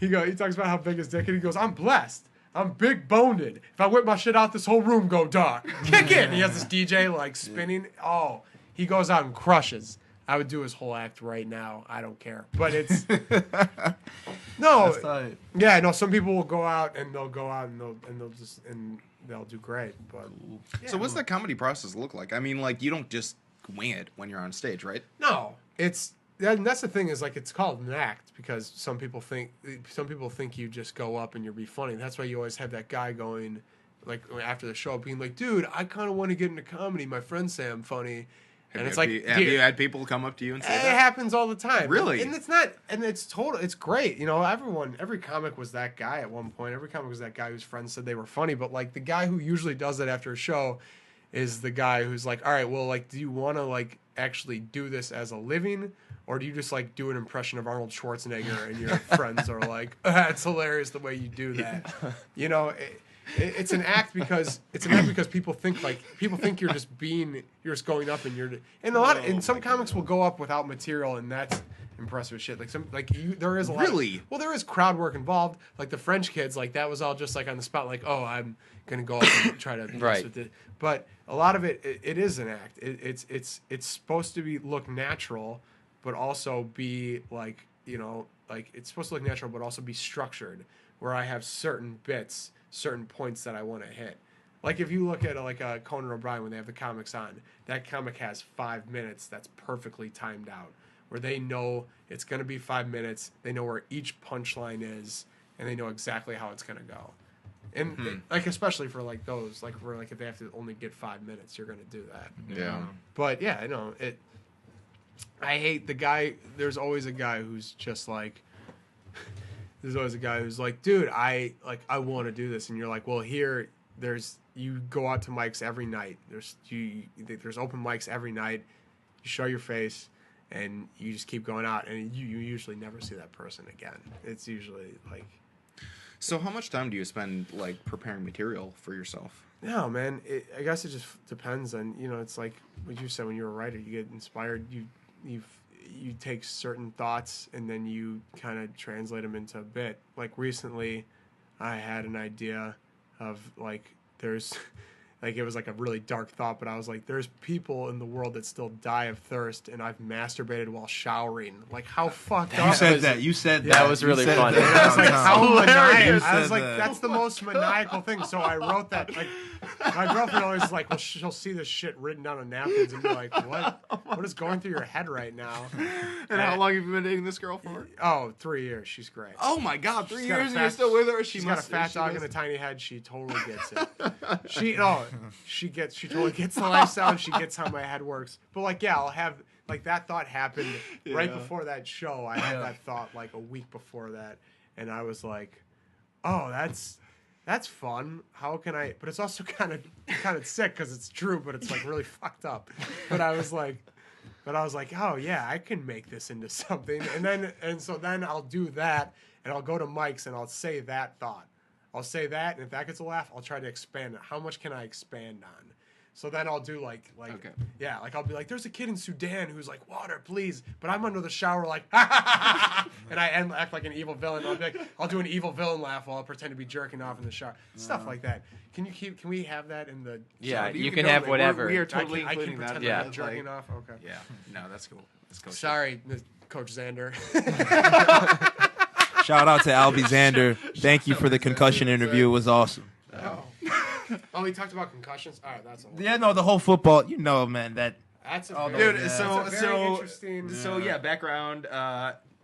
about how big his dick is. He goes, "I'm blessed. I'm big boned. If I whip my shit out, this whole room go dark. Kick it." And he has this DJ like spinning. Oh, he goes out and crushes. I would do his whole act right now. I don't care. But it's no. That's tight. Yeah, no. Some people will go out and they'll do great. But So what's the comedy process look like? I mean, like, you don't just wing it when you're on stage, right? no, that's the thing, is like, it's called an act because some people think you just go up and you'll be funny. That's why you always have that guy going, like, after the show, being like, dude, I kind of want to get into comedy. My friends say I'm funny. And it's like, have you had people come up to you and say it that? happens all the time. Really? And it's not, and it's it's great. You know, every comic was that guy at one point. Every comic was that guy whose friends said they were funny. But like, the guy who usually does it after a show is the guy who's like, all right, well, like, do you want to like actually do this as a living, or do you just like do an impression of Arnold Schwarzenegger and your friends are like, it's hilarious the way you do that. You know, it's an act because people think you're just going up and some comics will go up without material, and that's impressive shit. There is a lot. Really? Well, there is crowd work involved. Like the French kids, like that was all just like on the spot. Like, oh, I'm gonna go up and try to mess with it. But a lot of it is an act. It's supposed to look natural, but also be like it's supposed to look natural, but also be structured. Where I have certain bits, certain points that I want to hit. Like if you look at a Conan O'Brien when they have the comics on, that comic has 5 minutes that's perfectly timed out. Where they know it's going to be 5 minutes, they know where each punchline is, and they know exactly how it's going to go. And especially for those, where if they have to only get 5 minutes, you're going to do that. Yeah. But yeah, I know it. I hate the guy. There's always a guy who's just like. There's always a guy who's like, dude, I want to do this, and you're like, well, you go out to mics every night. There's open mics every night. You show your face. And you just keep going out, and you usually never see that person again. It's usually like. So how much time do you spend preparing material for yourself? No, man. I guess it just depends on it's like what you said when you're a writer. You get inspired. You take certain thoughts and then you kind of translate them into a bit. Like recently, I had an idea of there's. It was a really dark thought, but I was like, there's people in the world that still die of thirst, and I've masturbated while showering. How fucked up. You said that. That was really funny. I was like, how maniacal. I was like, that's the most maniacal thing. So I wrote that. My girlfriend always is like, well, she'll see this shit written down on napkins and be like, what is going through your head right now? And how long have you been dating this girl for? Oh, 3 years. She's great. Oh my God, 3 years and fat, you're still with her? She's got a fat dog and a tiny head. She totally gets it. She totally gets the lifestyle, and she gets how my head works. But I'll have that thought happened right before that show. I had that thought a week before that, and I was like, oh, that's fun. How can I? But it's also kind of sick because it's true, but it's really fucked up. But I was like, oh yeah, I can make this into something. So then I'll do that, and I'll go to mics and I'll say that thought. I'll say that, and if that gets a laugh, I'll try to expand it. How much can I expand on? So then I'll do I'll be like, there's a kid in Sudan who's like, water, please. But I'm under the shower and I act like an evil villain. I'll do an evil villain laugh while I pretend to be jerking off in the shower. Stuff like that. Can we have that in the? Yeah, you can have whatever. We are totally I can including that. pretend I'm jerking off. Okay. Yeah. No, that's cool. That's cool. Sorry, Coach Xander. Shout out to Albie Xander. Thank you for the concussion interview. It was awesome. Oh, he talked about concussions. All right, that's a Yeah, no, the whole football. Man, that. That's a Dude, very, so that's a very interesting. So yeah, background.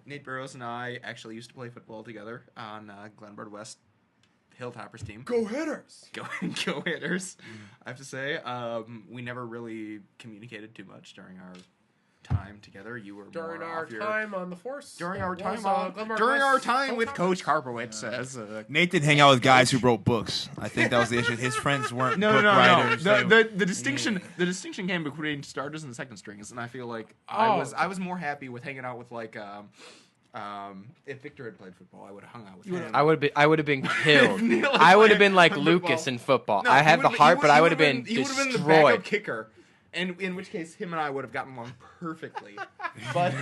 Nate Burrows and I actually used to play football together on Glenbard West Hilltoppers team. Go Hitters! Go Hitters! I have to say, we never really communicated too much during our time together. You were during more our off your, time on the force. during our time Glenbard during our West time with Hilltoppers? Coach Karpowitz as Nate didn't hang out with guys who wrote books. I think that was the issue. His friends weren't no. book writers. The distinction came between starters and second strings, and I feel like I was more happy with hanging out with if Victor had played football, I would have hung out with him. I would have been killed. Neil I would have been like football. Lucas in football. No, I he have the would've heart, but I would he have been He would have been the destroyed. backup kicker, and in which case him and I would have gotten along perfectly. But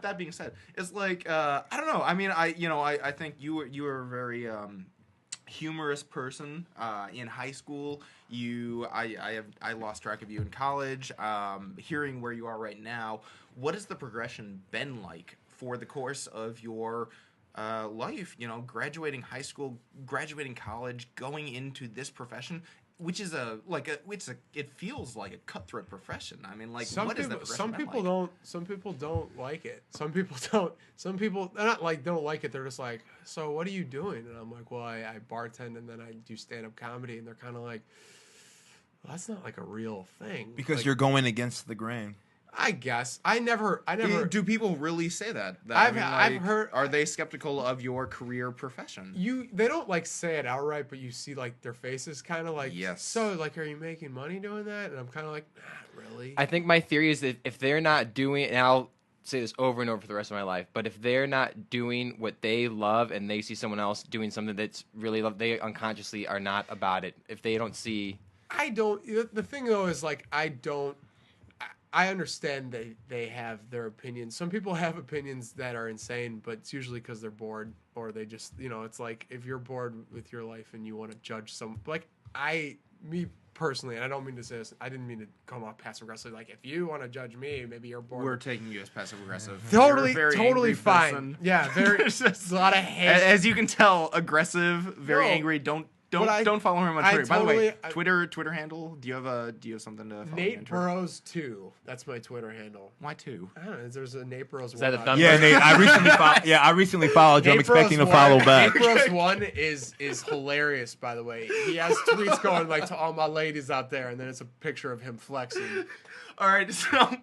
that being said, it's I don't know. I mean, I think you were a very humorous person in high school. I lost track of you in college. Hearing where you are right now, what has the progression been like for the course of your life? Graduating high school, graduating college, going into this profession, which is it feels like a cutthroat profession. I mean, what is that progression some been people like? don't. Some people don't like it. Some people don't. Some people they're not don't like it. They're just like, so what are you doing? And I'm like, well, I bartend and then I do stand up comedy. And they're kind of like, well, that's not a real thing Because you're going against the grain. I guess I never. Do people really say that? I've heard. Are they skeptical of your career profession? They don't say it outright, but you see their faces kind of yes. So are you making money doing that? And I'm kind of like, not really. I think my theory is that if they're not doing it, now say this over and over for the rest of my life, but if they're not doing what they love and they see someone else doing something that's really love, they unconsciously are not about it. If they don't see, I don't. The thing though is like I don't. I understand they have their opinions. Some people have opinions that are insane, but it's usually because they're bored or they just, it's like if you're bored with your life and you want to judge like me personally, and I don't mean to say this, I didn't mean to come off passive aggressive. Like if you want to judge me, maybe you're bored. We're taking you as passive aggressive. Totally fine. Yeah, there's a lot of hate. As you can tell, aggressive, very angry. Don't follow him on Twitter. By the way, Twitter handle. Do you have something to follow? Nate Burrows 2. That's my Twitter handle. Why 2? I don't know. There's a Nate Burrows 1. Is that a thumb? Yeah, Nate. I recently followed you. I'm expecting to follow back. Nate Burrows 1 is hilarious. By the way, he has tweets going like to all my ladies out there, and then it's a picture of him flexing. All right, so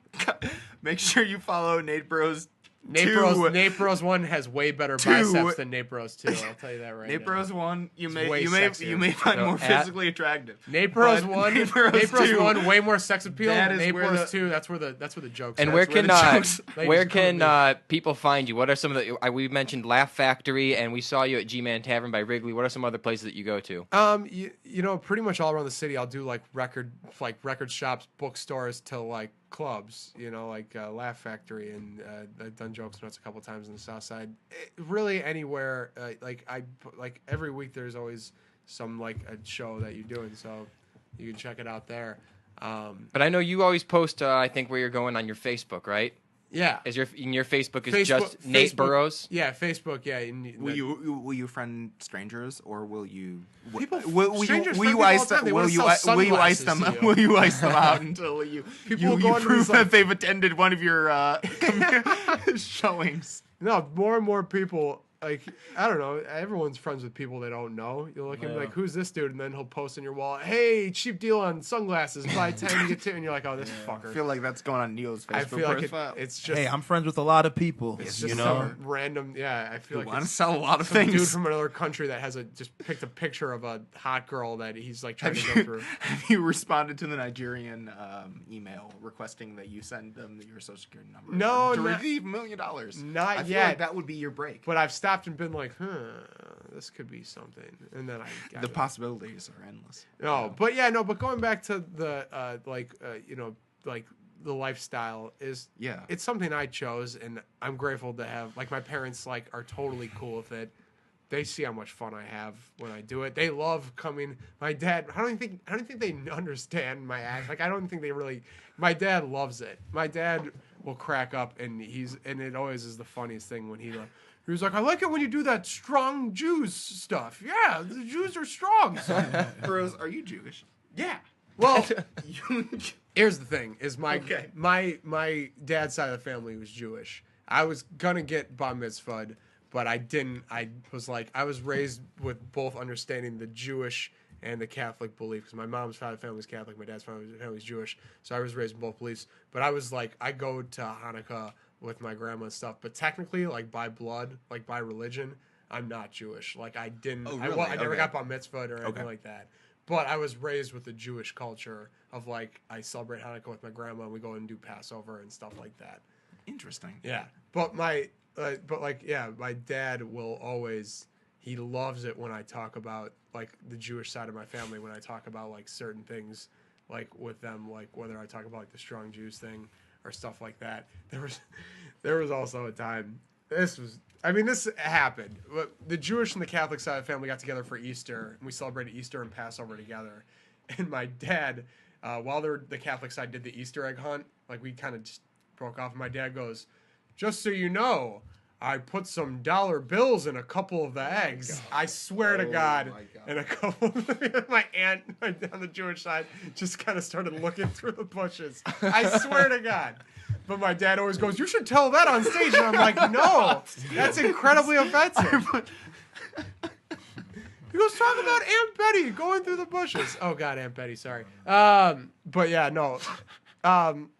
make sure you follow Nate Burrows. Nate Burrows 1 has way better biceps than Nate Burrows 2. I'll tell you that right now. Nate Burrows 1, you may sexier. find more physically attractive. Nate Burrows 1, way more sex appeal. Nate Burrows 2, that's where the jokes. And are. where can people find you? What are some of the? We mentioned Laugh Factory, and we saw you at G-Man Tavern by Wrigley. What are some other places that you go to? Pretty much all around the city. I'll do like record shops, bookstores to like clubs, like Laugh Factory, and I've done Jokes Nuts a couple times in the South Side. Really anywhere, every week there's always some like a show that you're doing, so you can check it out there. But I know you always post, I think, where you're going on your Facebook, right? Yeah. Your Facebook is just Nate Burrows? Yeah, Facebook, yeah. Will you friend strangers, or will you ice them out until you prove that they've attended one of your showings? No, more and more people. Like, I don't know. Everyone's friends with people they don't know. You'll look at him like, who's this dude? And then he'll post in your wall, hey, cheap deal on sunglasses. Buy 10, you get 2. And you're like, oh, this fucker. I feel like that's going on Neil's Facebook. I feel like it's just... Hey, I'm friends with a lot of people. It's just some random... Yeah, I feel like want to sell a lot of some things. Dude from another country that has just picked a picture of a hot girl that he's like trying to go through. Have you responded to the Nigerian email requesting that you send them your social security number? No, to receive $1 million. Not I feel yet. like that would be your break. But I've stopped and been like, this could be something, and then the possibilities are endless. But going back to the the lifestyle is it's something I chose, and I'm grateful to have. Like, my parents are totally cool with it. They see how much fun I have when I do it. They love coming. My dad, I don't think they understand my act. Like, I don't think they really. My dad loves it. My dad will crack up, and it always is the funniest thing when he was like, I like it when you do that strong Jews stuff. Yeah, the Jews are strong. Burrows, are you Jewish? Yeah. Well, here's the thing: is my dad's side of the family was Jewish. I was gonna get bar mitzvahed, but I didn't. I was raised with both understanding the Jewish and the Catholic belief, because my mom's side of the family is Catholic, my dad's side of the family is Jewish. So I was raised in both beliefs. But I was like, I go to Hanukkah with my grandma and stuff, but technically, like, by blood, like by religion, I'm not Jewish. Like, I didn't. Oh, really? I never got bar mitzvahed or anything like that. But I was raised with the Jewish culture of, like, I celebrate Hanukkah with my grandma, and we go and do Passover and stuff like that. Interesting. Yeah, but my dad will always. He loves it when I talk about, like, the Jewish side of my family, when I talk about, like, certain things, like, with them, like, whether I talk about, like, the strong Jews thing or stuff like that. There was also a time, this happened. The Jewish and the Catholic side of the family got together for Easter, and we celebrated Easter and Passover together. And my dad, while the Catholic side did the Easter egg hunt, like, we kind of just broke off, and my dad goes, just so you know, I put some dollar bills in a couple of the eggs. I swear to God. And a couple of my aunt on the Jewish side just kind of started looking through the bushes. I swear to God. But my dad always goes, you should tell that on stage. And I'm like, no, that's incredibly offensive. He goes, talk about Aunt Betty going through the bushes. Oh, God, Aunt Betty, sorry. But yeah, no.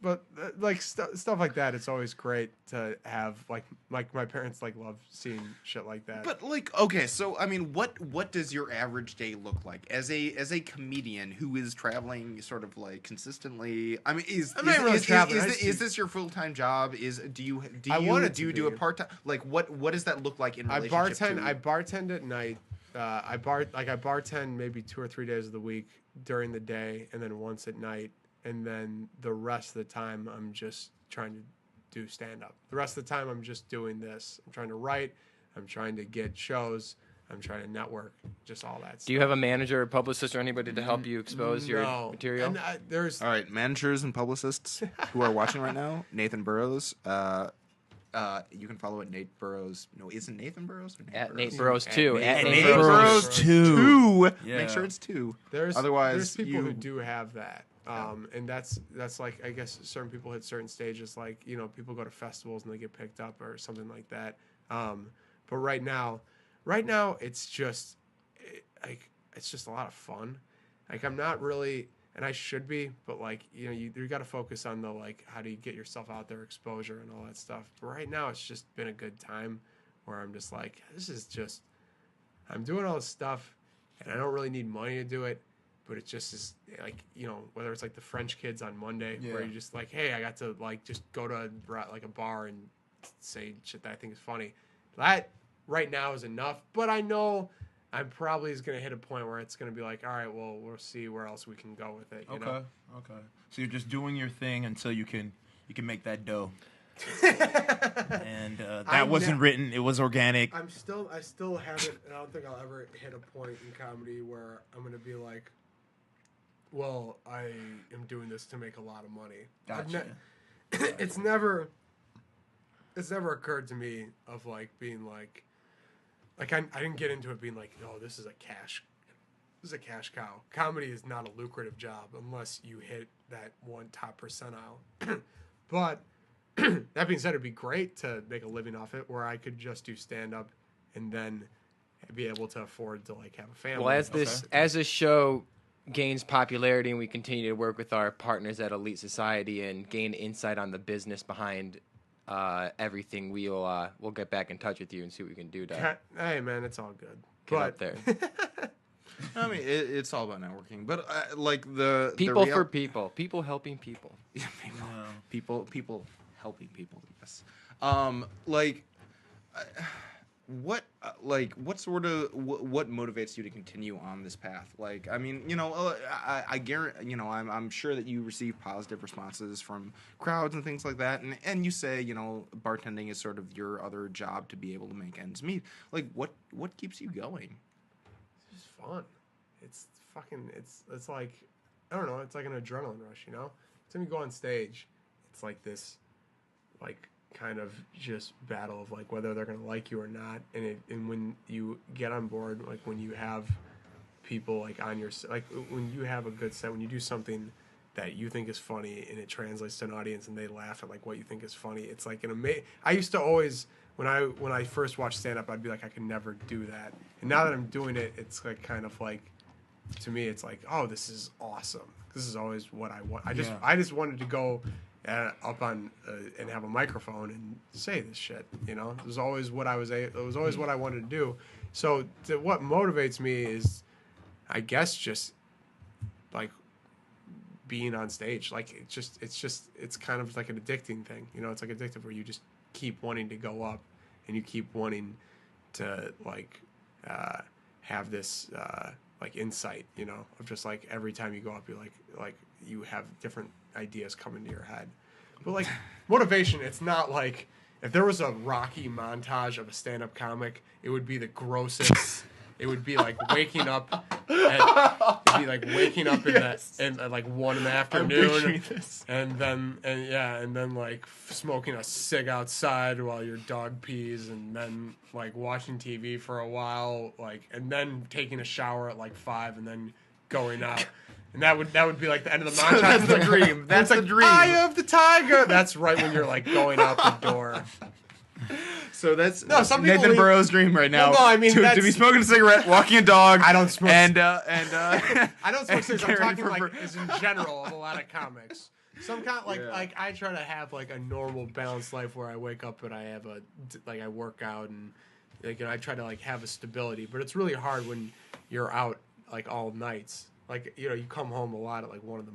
But like stuff like that, it's always great to have. Like my parents like love seeing shit like that. But like, okay, so I mean, what does your average day look like as a comedian who is traveling sort of like consistently? I mean, is this your full time job? Do you do a part time? Like, what does that look like in relationship I bartend at night. I bartend maybe 2 or 3 days of the week during the day, and then once at night. And then the rest of the time, I'm just trying to do stand-up. The rest of the time, I'm just doing this. I'm trying to write. I'm trying to get shows. I'm trying to network. Just all that stuff. Do you have a manager or publicist or anybody to help you expose your material? And all right, managers and publicists who are watching right now, Nathan Burrows. You can follow at Nate Burrows. No, isn't Nathan Burrows? Or At Burrows? Nate Burrows 2. At Nate Burrows 2. Yeah. Make sure it's 2. Otherwise, there's people who do have that. And that's like, I guess certain people hit certain stages, like, you know, people go to festivals and they get picked up or something like that. But right now it's just it's just a lot of fun. Like, I'm not really, and I should be, but like, you know, you got to focus on the, like, how do you get yourself out there, exposure and all that stuff. But right now it's just been a good time where I'm just like, this is just, I'm doing all this stuff and I don't really need money to do it. But it just is like, you know, whether it's like the French Kids on Monday, where you're just like, hey, I got to like just go to like a bar and say shit that I think is funny. That right now is enough. But I know I'm probably is going to hit a point where it's going to be like, all right, well, we'll see where else we can go with it. You know? Okay. So you're just doing your thing until you can make that dough. And that wasn't written; it was organic. I still haven't, and I don't think I'll ever hit a point in comedy where I'm going to be like, well, I am doing this to make a lot of money. Gotcha. It's never occurred to me of like being like I didn't get into it being like, oh, this is a cash cow. Comedy is not a lucrative job unless you hit that one top percentile. But that being said, it'd be great to make a living off it where I could just do stand up and then be able to afford to like have a family. Well, as this show gains popularity and we continue to work with our partners at Elite Society and gain insight on the business behind everything, we'll get back in touch with you and see what we can do to hey man, it's all good. Get up there. I mean, it's all about networking, but like the people for people helping people. People helping people. Yes. What motivates you to continue on this path? Like, I mean, you know, I guarantee, you know, I'm sure that you receive positive responses from crowds and things like that, and you say, you know, bartending is sort of your other job to be able to make ends meet. Like, what keeps you going? It's just fun. It's fucking. It's like, I don't know. It's like an adrenaline rush, you know. When you go on stage, it's like this, like, kind of just battle of like whether they're gonna like you or not, and when you get on board, like when you have people like on your, like when you have a good set, when you do something that you think is funny and it translates to an audience and they laugh at like what you think is funny, it's like an amazing. I used to always when I first watched stand up, I'd be like, I could never do that, and now that I'm doing it, it's like kind of like, to me it's like, oh, this is awesome. This is always what I want. I just wanted to go up on and have a microphone and say this shit, you know. It was always what I wanted to do. So what motivates me is, I guess, just like being on stage. Like it's kind of like an addicting thing, you know. It's like addictive where you just keep wanting to go up and you keep wanting to like have this like insight, you know, of just like every time you go up, you're like you have different ideas come into your head. But like motivation, it's not like, if there was a Rocky montage of a stand-up comic, it would be the grossest. It would be like waking up in like 1 in the afternoon, and then like smoking a cig outside while your dog pees, and then like watching TV for a while, like, and then taking a shower at like 5, and then going out. And that would be like the end of the montage. That's the dream. That's the dream. Eye of the tiger. That's right when you're like going out the door. So that's some people Nathan Burrows' dream right now. Well, no, I mean, to be smoking a cigarette, walking a dog. I don't smoke. I I don't smoke cigarettes. I'm talking like as in general of a lot of comics. Some kind like I try to have like a normal balanced life where I wake up and I have I work out and like I try to like have a stability, but it's really hard when you're out like all nights. Like you come home a lot at like 1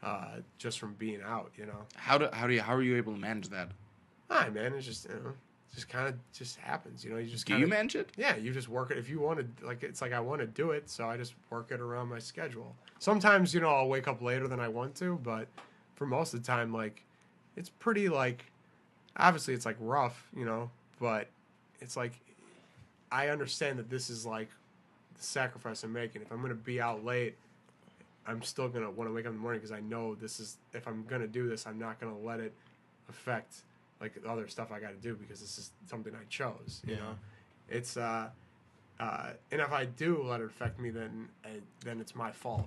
a.m, just from being out. How are you able to manage that? Hi man, it's just just kind of just happens. You just do you manage it? Yeah, you just work it if you want to. Like it's like I want to do it, so I just work it around my schedule. Sometimes I'll wake up later than I want to, but for most of the time, like it's pretty like obviously it's like rough, but it's like I understand that this is like the sacrifice I'm making. If I'm gonna be out late, I'm still gonna want to wake up in the morning because I know this is if I'm gonna do this, I'm not gonna let it affect like other stuff I got to do because this is something I chose. It's and if I do let it affect me, then it's my fault.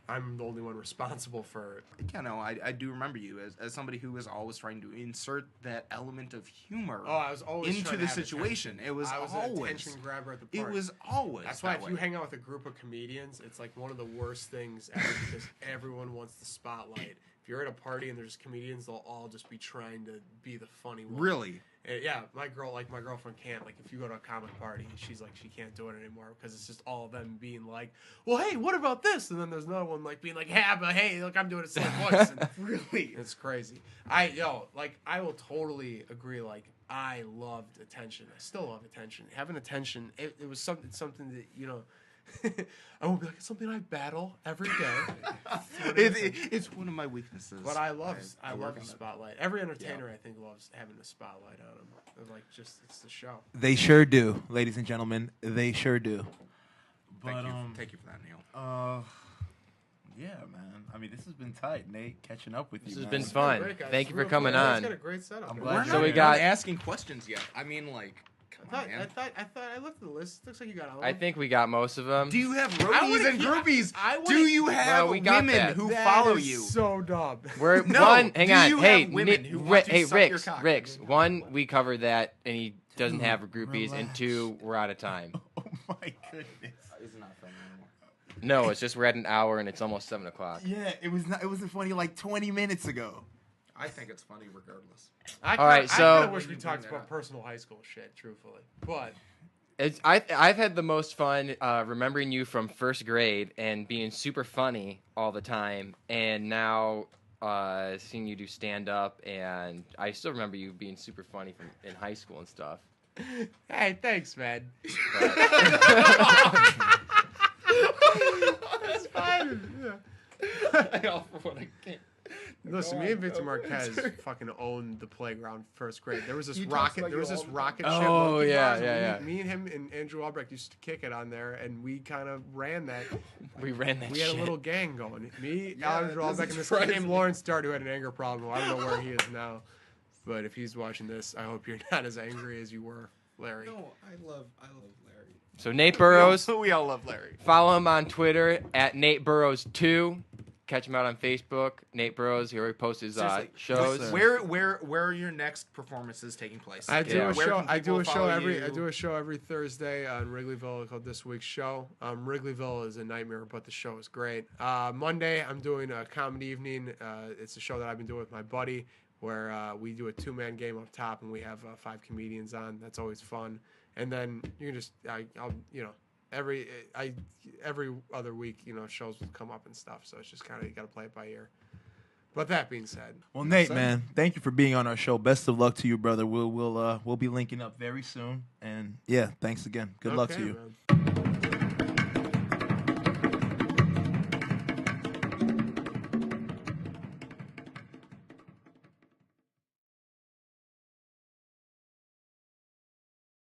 I'm the only one responsible for. I do remember you as somebody who was always trying to insert that element of humor. I was always into the situation. I was an attention grabber at the party. It was always. That's why if you hang out with a group of comedians, it's like one of the worst things ever because everyone wants the spotlight. If you're at a party and there's comedians, they'll all just be trying to be the funny one. Really? Yeah, my girlfriend can't. Like, if you go to a comic party, she's like, she can't do it anymore because it's just all of them being like, well, hey, what about this? And then there's another one like being like, yeah, but hey, look, I'm doing it same voice. And really? It's crazy. I will totally agree. Like, I loved attention. I still love attention. Having attention, it was something that, I won't be like, it's something I battle every day. It's one of my weaknesses. But I love the spotlight. Every entertainer, I think, loves having the spotlight on them. They're like, it's the show. They sure do, ladies and gentlemen. They sure do. But, thank you for that, Neil. Yeah, man. I mean, this has been tight, Nate. Catching up with you. This has man. been fun. Great, Thank you for coming You guys on. got a great setup. I'm We're glad. not, So we not got- asking questions yet. I mean, like, come on, man. I looked at the list. Looks like you got all of I them. think we got most of them. Do you have I roadies wanna and hear- groupies? I wanna- Do you have Well, we got women that. who That follow is you? so dumb. We're No, one. do Hang on. you Hey, have women Nick, who want to hey, suck your Ricks. cock? Ricks. One, we covered that, and he doesn't have groupies, and Relax. 2, we're out of time. Oh my goodness. It's not funny anymore. No, it's just we're at an hour, and it's almost 7 o'clock. Yeah, it was not. It wasn't funny like 20 minutes ago. I think it's funny regardless. I right, so- kind of wish we You talked bring that about up. personal high school shit, truthfully. But I've had the most fun remembering you from first grade and being super funny all the time, and now seeing you do stand up, and I still remember you being super funny from in high school and stuff. hey, thanks, man. It's fine. Yeah. I offer what I can. Listen, me and Victor Marquez fucking owned the playground first grade. There was this He talks rocket. about There you was this all the rocket time. ship. Oh, monkey yeah, bars, and yeah, Me and him and Andrew Albrecht used to kick it on there, and we kind of ran that. We ran that We had shit. a little gang going. Me, Yeah, Andrew this Albrecht, is and this guy named crazy. Lawrence Dart who had an anger problem. I don't know where he is now, but if he's watching this, I hope you're not as angry as you were, Larry. No, I love Larry. So Nate Burrows, We all love Larry. follow him on Twitter at Nate Burrows 2. Catch him out on Facebook. Nate Burrows. He already posts his Seriously, shows. Where are your next performances taking place? I do Yeah. a Where show. can I do people a show follow every. you? I do a show every Thursday on Wrigleyville called This Week's Show. Wrigleyville is a nightmare, but the show is great. Monday, I'm doing a comedy evening. It's a show that I've been doing with my buddy, where we do a 2-man game up top, and we have 5 comedians on. That's always fun. And then you can just, I'll every other week, shows will come up and stuff. So it's just kind of you got to play it by ear. But that being said, Well, Nate, man, thank you for being on our show. Best of luck to you, brother. We'll be linking up very soon. And yeah, thanks again. Good luck to okay, you. man.